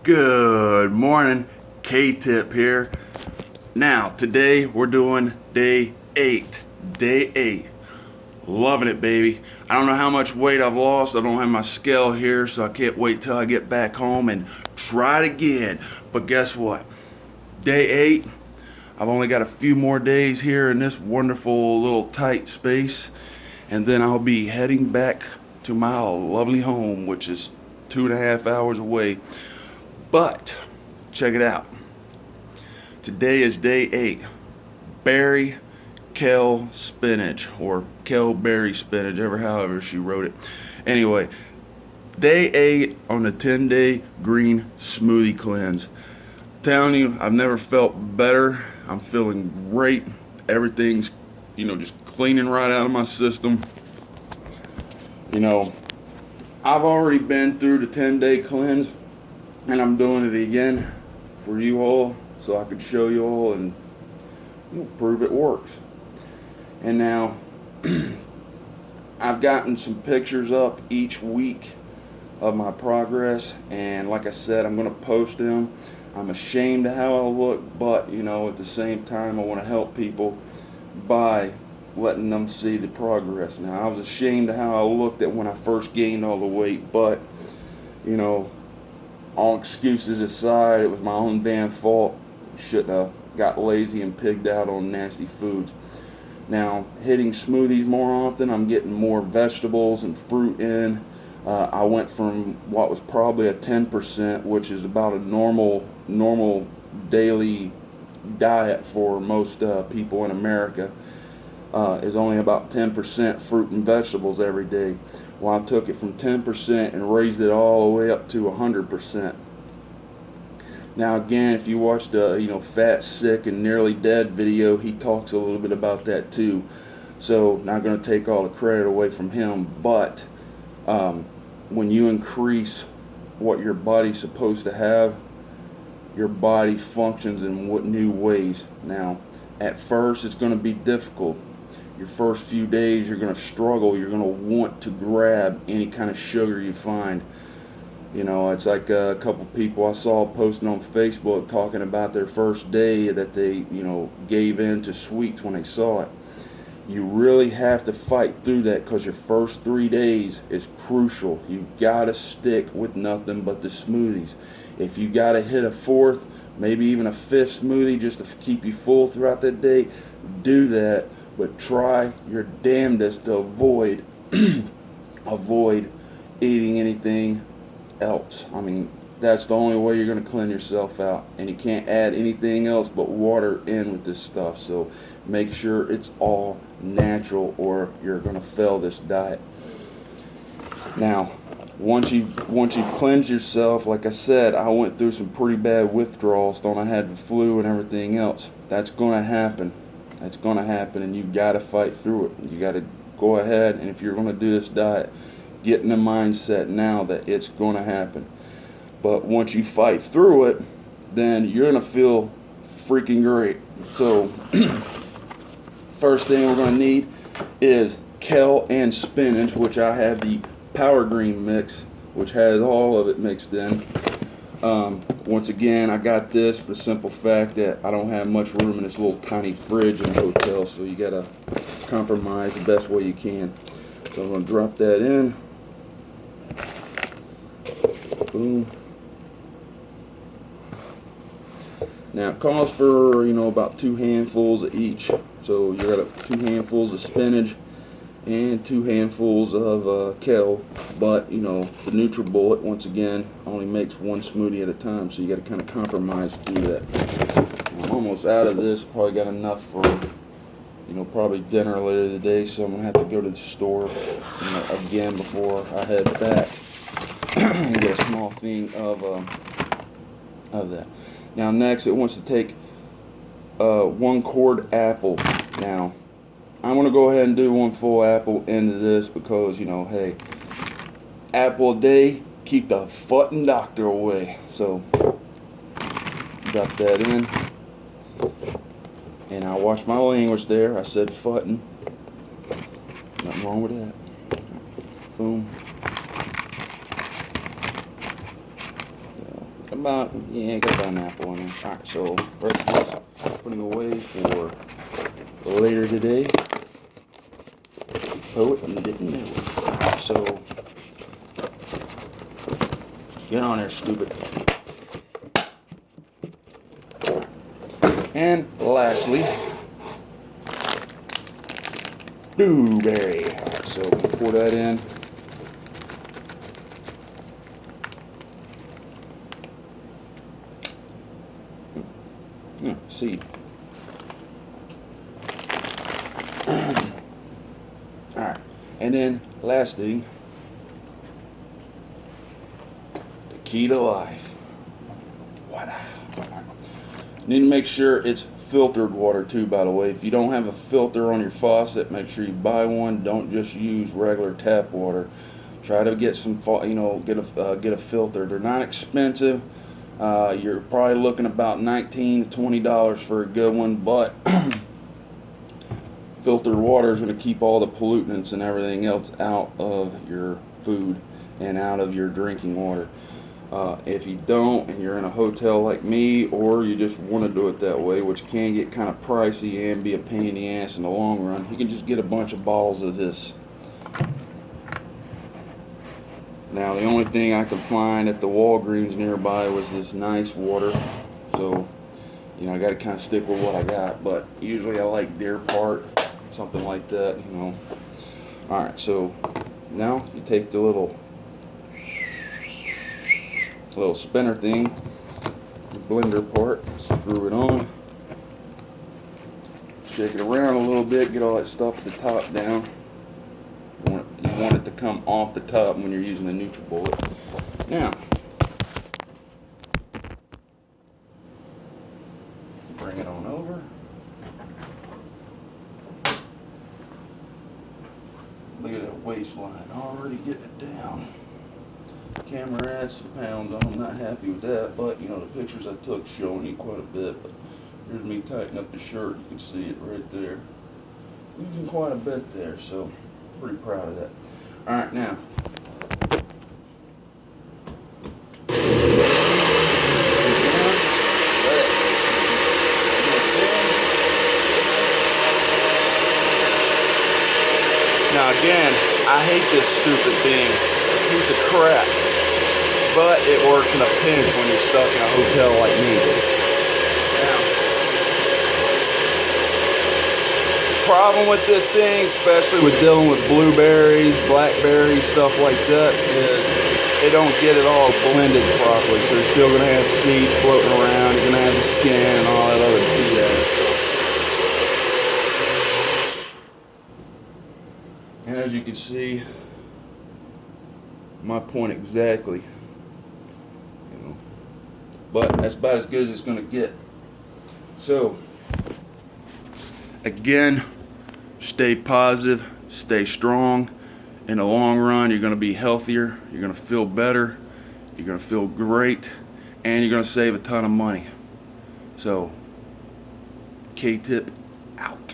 Good morning, K-Tip here. Now, today we're doing day 8. Day 8. Loving it, baby. I don't know how much weight I've lost. I don't have my scale here, so I can't wait till I get back home and try it again. But guess what? Day 8. I've only got a few more days here in this wonderful little tight space, and then I'll be heading back to my lovely home, which is 2.5 hours away. But check it out. Today is day 8. Berry kale spinach, or kale berry spinach, however she wrote it. Anyway, day 8 on the 10-day green smoothie cleanse. I'm telling you, I've never felt better. I'm feeling great. Everything's, just cleaning right out of my system. You know, I've already been through the 10-day cleanse, and I'm doing it again for you all so I could show you all and prove it works. And now I've gotten some pictures up each week of my progress, and like I said, I'm going to post them. I'm ashamed of how I look, but at the same time I want to help people by letting them see the progress. Now, I was ashamed of how I looked at when I first gained all the weight, but all excuses aside, it was my own damn fault. Shouldn't have got lazy and pigged out on nasty foods. Now, hitting smoothies more often, I'm getting more vegetables and fruit in. I went from what was probably a 10%, which is about a normal daily diet for most people in America, is only about 10% fruit and vegetables every day. Well, I took it from 10% and raised it all the way up to 100%. Now, again, if you watch the Fat, Sick, and Nearly Dead video, he talks a little bit about that too. So, not going to take all the credit away from him, but when you increase what your body's supposed to have, your body functions in new ways. Now, at first, it's going to be difficult. Your first few days, you're going to struggle. You're going to want to grab any kind of sugar you find. It's like a couple people I saw posting on Facebook talking about their first day that they, gave in to sweets when they saw it. You really have to fight through that because your first 3 days is crucial. You gotta stick with nothing but the smoothies. If you gotta hit a fourth, maybe even a fifth smoothie just to keep you full throughout the day, do that. But try your damnedest to avoid eating anything else. I mean, that's the only way you're going to clean yourself out, and you can't add anything else but water in with this stuff. So make sure it's all natural or you're going to fail this diet. Now, once you cleanse yourself, like I said, I went through some pretty bad withdrawals. Thought I had the flu and everything else. That's going to happen. That's going to happen, and you got to fight through it. You got to go ahead, and if you're going to do this diet, get in the mindset now that it's going to happen. But once you fight through it, then you're going to feel freaking great. So, first thing we're going to need is kale and spinach, which I have the Power Green mix, which has all of it mixed in. Once again, I got this for the simple fact that I don't have much room in this little tiny fridge in the hotel, so you got to compromise the best way you can. So I'm going to drop that in. Boom. Now it calls for about 2 handfuls of each. So you got 2 handfuls of spinach and 2 handfuls of kale. But the NutriBullet once again only makes 1 smoothie at a time, so you got to kind of compromise through that. I'm almost out of this. Probably got enough for probably dinner later today. So I'm gonna have to go to the store again before I head back and get a small thing of that. Now next, it wants to take 1 quart apple. Now I'm gonna go ahead and do 1 full apple into this because hey, apple a day keep the fucking doctor away. So drop that in, and I watch my language there. I said fucking. Nothing wrong with that. Boom. Yeah, got about an apple in there. Alright, so rest of this putting away for later today. Oh, and didn't know it. Alright, so get on there, stupid. And lastly, blueberry. Alright, so pour that in. Seed. Alright, and then last thing, the key to life. Water. Need to make sure it's filtered water too, by the way. If you don't have a filter on your faucet, make sure you buy one. Don't just use regular tap water. Try to get some, get a filter. They're not expensive. You're probably looking about $19 to $20 for a good one, but filtered water is going to keep all the pollutants and everything else out of your food and out of your drinking water. If you don't, and you're in a hotel like me, or you just want to do it that way, which can get kind of pricey and be a pain in the ass in the long run, you can just get a bunch of bottles of this. Now, the only thing I could find at the Walgreens nearby was this nice water, so I got to kind of stick with what I got. But usually I like Deer Park, something like that, Alright, so now you take the little spinner thing, the blender part, screw it on, shake it around a little bit, get all that stuff at the top down. You want it to come off the top when you're using the NutriBullet. Now, bring it on over. Look at that waistline, already getting it down. The camera adds some pounds on. I'm not happy with that, but the pictures I took showing you quite a bit. But here's me tightening up the shirt. You can see it right there. Losing quite a bit there, so pretty proud of that. Alright, now again, I hate this stupid thing. It's a piece of crap. But it works in a pinch when you're stuck in a hotel like me. Now, problem with this thing, especially with dealing with blueberries, blackberries, stuff like that, is they don't get it all blended properly. So you're still going to have seeds floating around. You're going to have the skin and all that other BS. And as you can see, my point exactly. But that's about as good as it's going to get. So, again, stay positive, stay strong. In the long run, you're going to be healthier, you're going to feel better, you're going to feel great, and you're going to save a ton of money. So, K-Tip out.